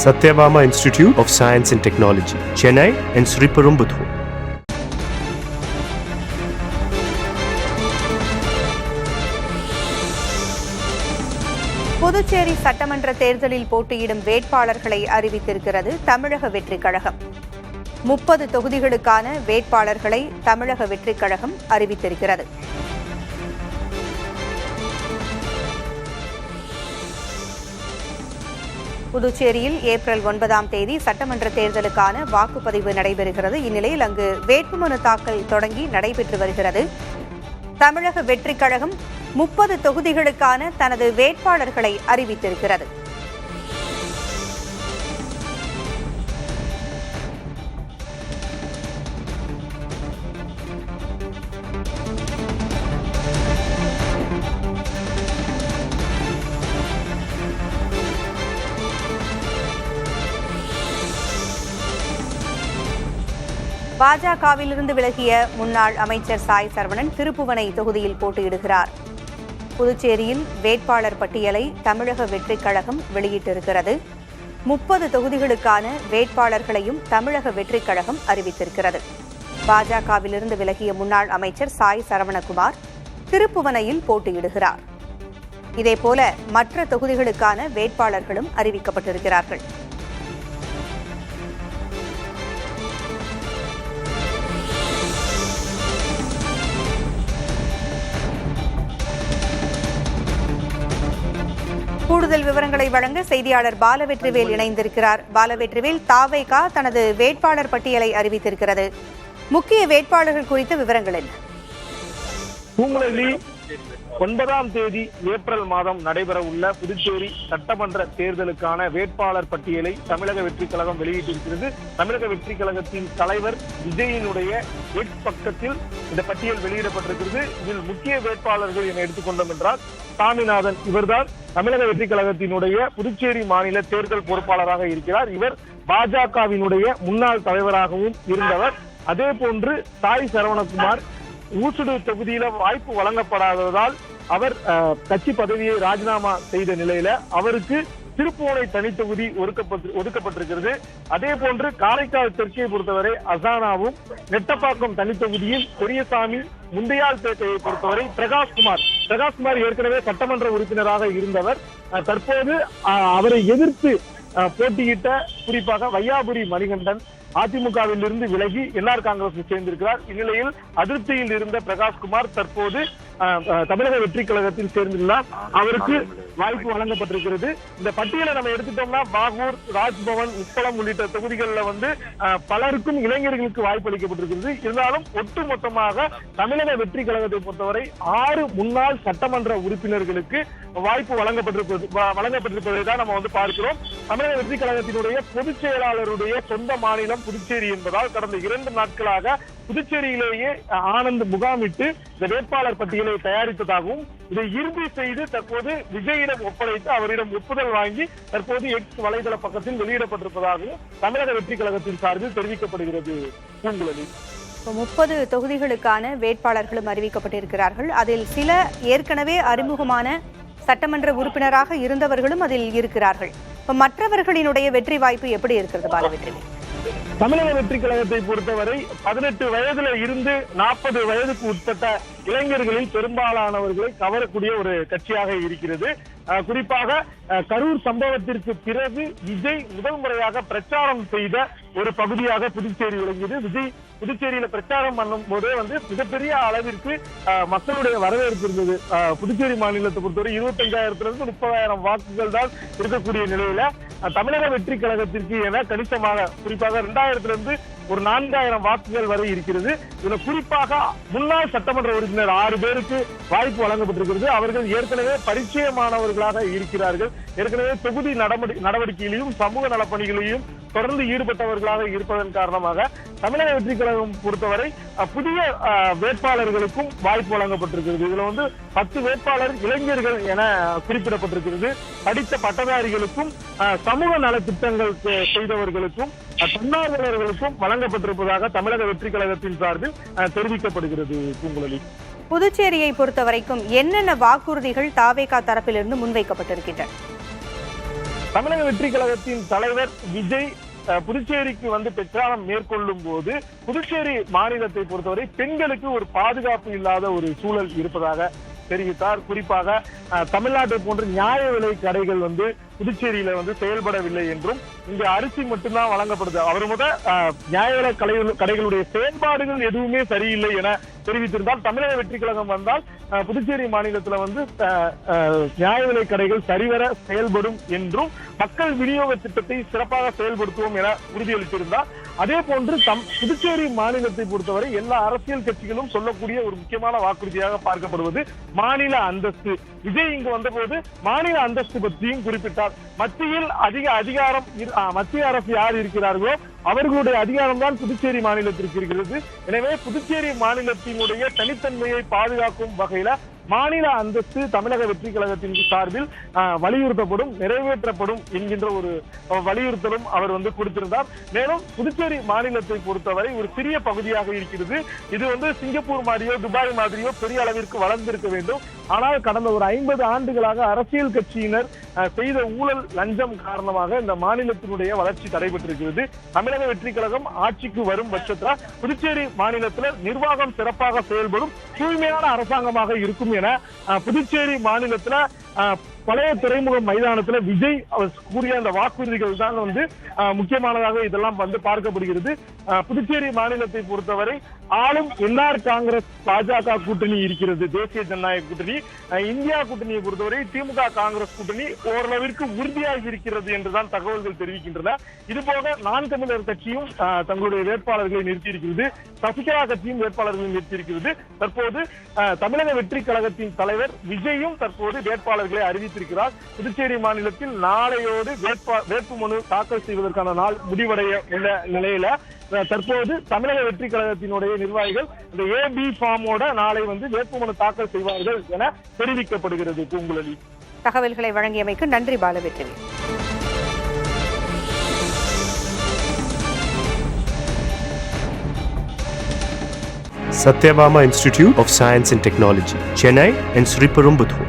Satyabama Institute of Science and Technology, Chennai and Sriperumbudur. Puducherry சட்டமன்ற தேர்தலில் போட்டியிடும் வேட்பாளர்களை அறிவித்திருக்கிறது தமிழக வெற்றிக் கழகம். 30 தொகுதிகளுக்கான வேட்பாளர்களை தமிழக வெற்றிக் கழகம் அறிவித்திருக்கிறது. புதுச்சேரியில் ஏப்ரல் 9ஆம் தேதி சட்டமன்ற தேர்தலுக்கான வாக்குப்பதிவு நடைபெறுகிறது. இந்நிலையில் அங்கு வேட்புமனு தாக்கல் தொடங்கி நடைபெற்று வருகிறது. தமிழக வெற்றிக் கழகம் 30 தொகுதிகளுக்கான தனது வேட்பாளர்களை அறிவித்திருக்கிறது. பாஜகவிலிருந்து விலகிய முன்னாள் அமைச்சர் சாய் சரவணன் திருப்புவனை தொகுதியில் போட்டியிடுகிறார். புதுச்சேரியில் வேட்பாளர் பட்டியலை தமிழக வெற்றிக் கழகம் வெளியிட்டிருக்கிறது. 30 தொகுதிகளுக்கான வேட்பாளர்களையும் தமிழக வெற்றிக் கழகம் அறிவித்திருக்கிறது. பாஜகவிலிருந்து விலகிய முன்னாள் அமைச்சர் சாய் சரவணகுமார் திருப்புவனையில் போட்டியிடுகிறார். இதேபோல மற்ற தொகுதிகளுக்கான வேட்பாளர்களும் அறிவிக்கப்பட்டிருக்கிறார்கள். கூடுதல் விவரங்களை வழங்க செய்தியாளர் பாலவெற்றிவேல் இணைந்திருக்கிறார். பாலவெற்றிவேல், தாவேகா தனது வேட்பாளர் பட்டியலை அறிவித்திருக்கிறது. முக்கிய வேட்பாளர்கள் குறித்த விவரங்கள் என்ன? 9ஆம் தேதி ஏப்ரல் மாதம் நடைபெற உள்ள புதுச்சேரி சட்டமன்ற தேர்தலுக்கான வேட்பாளர் பட்டியலை தமிழக வெற்றிக் கழகம் வெளியிட்டிருக்கிறது. தமிழக வெற்றிக் கழகத்தின் தலைவர் விஜயினுடைய எக்ஸ் பக்கத்தில் இந்த பட்டியல் வெளியிடப்பட்டிருக்கிறது. இதில் முக்கிய வேட்பாளர்கள் என எடுத்துக்கொண்டோம் என்றால் சாமிநாதன், இவர்தான் தமிழக வெற்றிக் கழகத்தினுடைய புதுச்சேரி மாநில தேர்தல் பொறுப்பாளராக இருக்கிறார். இவர் பாஜகவினுடைய முன்னாள் தலைவராகவும் இருந்தவர். அதே போன்று சாய் சரவணகுமார் ஊசுடு தொகுதியில வாய்ப்பு வழங்கப்படாததால் அவர் கட்சி பதவியை ராஜினாமா செய்த நிலையில அவருக்கு திருப்புவனை தனித்தொகுதி ஒதுக்கப்பட்டிருக்கிறது. அதே போன்று காரைக்கால் தெற்கை பொறுத்தவரை அசானாவும், நெட்டப்பாக்கம் தனித்தொகுதியில் பெரியசாமி, முந்தையால் பேட்டையை பொறுத்தவரை பிரகாஷ்குமார் ஏற்கனவே சட்டமன்ற உறுப்பினராக இருந்தவர். தற்போது அவரை எதிர்த்து போட்டியிட்ட குறிப்பாக வையாபுரி மணிகண்டன் அதிமுகவில் இருந்து விலகி என்ஆர் காங்கிரஸ் சேர்ந்திருக்கிறார். இந்நிலையில் அதிருப்தியில் இருந்த பிரகாஷ்குமார் தற்போது தமிழக வெற்றிக் கழகத்தில் சேர்ந்துள்ளார். அவருக்கு வாய்ப்பு வழங்கப்பட்டிருக்கிறது. இந்த பட்டியலை நம்ம எடுத்துட்டோம்னா பாகூர், ராஜ்பவன், உப்பளம் உள்ளிட்ட தொகுதிகளில் பலருக்கும் இளைஞர்களுக்கு வாய்ப்பு அளிக்கப்பட்டிருக்கிறது. இருந்தாலும் ஒட்டுமொத்தமாக தமிழக வெற்றிக் கழகத்தை பொறுத்தவரை 6 முன்னாள் சட்டமன்ற உறுப்பினர்களுக்கு வாய்ப்பு வழங்கப்பட்டிருப்பதை தான் நம்ம பார்க்கிறோம். தமிழக வெற்றிக் கழகத்தினுடைய பொதுச் செயலாளருடைய சொந்த மாநிலம் புதுச்சேரி என்பதால் கடந்த 2 நாட்களாக புதுச்சேரியிலேயே ஆனந்த் முகாமிட்டு இந்த வேட்பாளர் பட்டியலை தயாரித்ததாகவும் இதை இறுதி செய்து தற்போது விஜயிடம் ஒப்படைத்து அவரிடம் ஒப்புதல் வாங்கி தற்போது எக்ஸ் வலைதள பக்கத்தில் வெளியிடப்பட்டிருப்பதாகவும் தமிழக வெற்றிக் கழகத்தின் சார்பில் தெரிவிக்கப்படுகிறது. 30 தொகுதிகளுக்கான வேட்பாளர்களும் அறிவிக்கப்பட்டிருக்கிறார்கள். அதில் சில ஏற்கனவே அறிமுகமான சட்டமன்ற உறுப்பினராக இருந்தவர்களும் அதில் இருக்கிறார்கள். மற்றவர்களினுடைய வெற்றி வாய்ப்பு எப்படி இருக்கிறது பாலவெற்றி? தமிழக வெற்றிக் கழகத்தை பொறுத்தவரை 18 வயதுல இருந்து 40 வயதுக்கு உட்பட்ட இளைஞர்களில் பெரும்பாலானவர்களை கவரக்கூடிய ஒரு கட்சியாக இருக்கிறது. குறிப்பாக கரூர் சம்பவத்திற்கு பிறகு விஜய் முதல் முறையாக பிரச்சாரம் செய்த ஒரு பகுதியாக புதுச்சேரி விளங்கியது. விஜய் புதுச்சேரியில பிரச்சாரம் பண்ணும் போதே மிகப்பெரிய அளவிற்கு மக்களுடைய வரவேற்பு இருந்தது. புதுச்சேரி மாநிலத்தை பொறுத்தவரை 25,000 to 30,000 வாக்குகள் தான் இருக்கக்கூடிய நிலையில தமிழக வெற்றிக் கழகத்திற்கு என கணிசமாக குறிப்பாக 2000 இருந்து ஒரு 4,000 வாக்குகள் வரை இருக்கிறது. இதுல குறிப்பாக முன்னாள் சட்டமன்ற உறுப்பினர் 6 பேருக்கு வாய்ப்பு வழங்கப்பட்டிருக்கிறது. அவர்கள் ஏற்கனவே பரிச்சயமானவர்களாக இருக்கிறார்கள். ஏற்கனவே தொகுதி நடவடிக்கையிலையும் சமூக நலப்பணிகளையும் தொடர்ந்து ஈடுபட்டவர்களாக இருப்பதன் காரணமாக தமிழக வெற்றிக் கழகம் பொறுத்தவரை புதிய வேட்பாளர்களுக்கும் வாய்ப்பு வழங்கப்பட்டிருக்கிறது. இதுல 10 வேட்பாளர் இளைஞர்கள் என குறிப்பிடப்பட்டிருக்கிறது. படித்த பட்டதாரிகளுக்கும் சமூக நலத்திட்டங்கள் செய்தவர்களுக்கும் தன்னார்வலர்களுக்கும் வழங்கப்பட்டிருப்பதாக தமிழக வெற்றிக் கழகத்தின் சார்பில் தெரிவிக்கப்படுகிறது. பூங்குழலி, புதுச்சேரியை பொறுத்தவரைக்கும் என்னென்ன வாக்குறுதிகள் தாவேகா தரப்பிலிருந்து முன்வைக்கப்பட்டிருக்கின்றன? தமிழக வெற்றி கழகத்தின் தலைவர் விஜய் புதுச்சேரிக்கு வந்து பிரச்சாரம் மேற்கொள்ளும் போது புதுச்சேரி மாநிலத்தை பொறுத்தவரை பெண்களுக்கு ஒரு பாதுகாப்பு இல்லாத ஒரு சூழல் இருப்பதாக தெரிவித்தார். குறிப்பாக தமிழ்நாட்டை போன்ற நியாய விலை கடைகள் வந்து புதுச்சேரியில வந்து செயல்படவில்லை என்றும் இங்கு அரிசி மட்டும்தான் வழங்கப்படுது. அவர் நியாய விலை கடைகளுடைய செயல்பாடுகள் எதுவுமே சரியில்லை என தெரிவித்திருந்தால் தமிழக வெற்றி கழகம் வந்தால் புதுச்சேரி மாநிலத்துல வந்து நியாய விலை கடைகள் சரிவர செயல்படும் என்றும் மக்கள் விநியோக திட்டத்தை சிறப்பாக செயல்படுத்துவோம் என உறுதியளித்திருந்தார். அதே போன்று புதுச்சேரி மாநிலத்தை பொறுத்தவரை எல்லா அரசியல் கட்சிகளும் சொல்லக்கூடிய ஒரு முக்கியமான வாக்குறுதியாக பார்க்கப்படுவது மாநில அந்தஸ்து. விஜய் இங்கு வந்தபோது மாநில அந்தஸ்து பற்றியும் குறிப்பிட்டார். மத்தியில் அதிக அதிகாரம் மத்திய அரசு யார் இருக்கிறார்களோ அவர்களுடைய அதிகாரம் தான் புதுச்சேரி மாநிலத்திற்கு இருக்கிறது. எனவே புதுச்சேரி மாநிலத்தினுடைய தனித்தன்மையை பாதுகாக்கும் வகையில மாநில அந்தஸ்து தமிழக வெற்றி கழகத்தின் சார்பில் வலியுறுத்தப்படும், நிறைவேற்றப்படும் என்கின்ற ஒரு வலியுறுத்தலும் அவர் வந்து கொடுத்திருந்தார். மேலும் புதுச்சேரி மாநிலத்தை பொறுத்தவரை ஒரு சிறிய பகுதியாக இருக்கிறது. இது வந்து சிங்கப்பூர் மாதிரியோ துபாய் மாதிரியோ பெரிய அளவிற்கு வளர்ந்திருக்க வேண்டும். ஆனால் கடந்த ஒரு 50 ஆண்டுகளாக அரசியல் கட்சியினர் செய்த ஊழல் லஞ்சம் காரணமாக இந்த மாநிலத்தினுடைய வளர்ச்சி தடைபட்டிருக்கிறது. தமிழக வெற்றி கழகம் ஆட்சிக்கு வரும் பட்சத்தில் புதுச்சேரி மாநிலத்தில் நிர்வாகம் சிறப்பாக செயல்படும், தூய்மையான அரசாங்கமாக இருக்கும் என புதுச்சேரி மாநிலத்துல பழைய துறைமுக மைதானத்துல விஜய் அவர் கூறிய அந்த வாக்குறுதிகள் தான் வந்து முக்கியமானதாக இதெல்லாம் வந்து பார்க்கப்படுகிறது. புதுச்சேரி மாநிலத்தை பொறுத்தவரை ஆளும் என்ஆர் காங்கிரஸ் பாஜக கூட்டணி இருக்கிறது, தேசிய ஜனநாயக கூட்டணி. இந்தியா கூட்டணியை பொறுத்தவரை திமுக காங்கிரஸ் கூட்டணி ஓரளவிற்கு உறுதியாகி இருக்கிறது என்றுதான் தகவல்கள் தெரிவிக்கின்றன. இதுபோக நான் தமிழர் கட்சியும் தங்களுடைய வேட்பாளர்களை நிறுத்தியிருக்கிறது, சசிகலா கட்சியும் வேட்பாளர்களை நிறுத்தியிருக்கிறது. தற்போது தமிழக வெற்றி கழகத்தின் தலைவர் விஜயும் தற்போது வேட்பாளர்களை அறிவித்திருக்கிறார். புதுச்சேரி மாநிலத்தில் நாளையோடு வேட்புமனு தாக்கல் செய்வதற்கான நாள் முடிவடைய உள்ள நிலையில தற்போது தமிழக வெற்றி கழகத்தினுடைய நிர்வாகிகள் இந்த ஏபி ஃபார்மோட நாளை வந்து வேட்புமனு தாக்கல் செய்வார்கள் என தெரிவிக்கப்படுகிறது. பூங்குழலி, தகவல்களை வழங்கியமைக்கு நன்றி பாலவெற்றி. Satyabama Institute of Science and Technology, Chennai and Sriperumbudur.